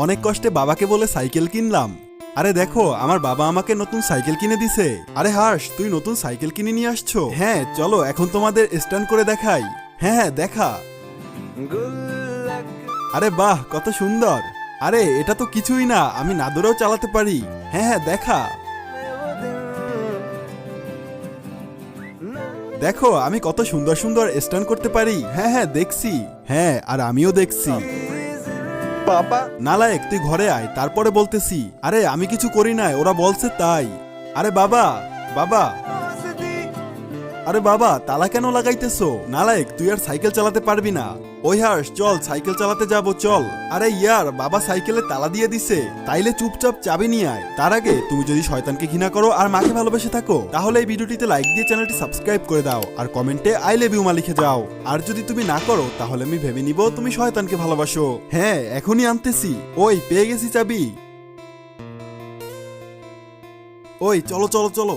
অনেক কষ্টে বাবাকে বলে সাইকেল কিনলাম। আরে দেখো, আমার বাবা আমাকে নতুন সাইকেল কিনে দিছে। আরে হার্ষ, তুই নতুন সাইকেল কিনে নিয়ে আসছো? হ্যাঁ চলো এখন তোমাদের স্ট্যান্ড করে দেখাই। হ্যাঁ হ্যাঁ দেখা। আরে বাহ, কত সুন্দর। আরে এটা তো কিছুই না, আমি না ধরেও চালাতে পারি। হ্যাঁ হ্যাঁ দেখা। দেখো আমি কত সুন্দর সুন্দর স্ট্যান্ড করতে পারি। হ্যাঁ হ্যাঁ দেখছি। হ্যাঁ আর আমিও দেখছি। বাবা, নালায়েক, তুই ঘরে আয়, তারপরে বলতেছি। আরে আমি কিছু করি নাই, ওরা বলছে তাই। আরে বাবা, বাবা, আরে বাবা তালা কেন লাগাইতেছো? নালায়েক, তুই আর সাইকেল চালাতে পারবি না। ওই হার্ষ, চল সাইকেল চালাতে যাবো চল। আরে ইয়ার, বাবা সাইকেলে তালা দিয়ে দিছে, তাইলে চুপচাপ চাবি নিয়ে আয়। তার আগে তুমি যদি শয়তানকে ঘৃণা করো আর মাকে ভালোবেসে থাকো, তাহলে এই ভিডিওটিতে লাইক দিয়ে চ্যানেলটি সাবস্ক্রাইব করে দাও আর কমেন্টে আই লাভ ইউ মা লিখে যাও। আর যদি তুমি না করো তাহলে আমি ভেবে নিব তুমি শয়তানকে ভালোবাসো। হ্যাঁ এখনই আনতেছি। ওই পেয়ে গেছি চাবি। ওই চলো চলো চলো।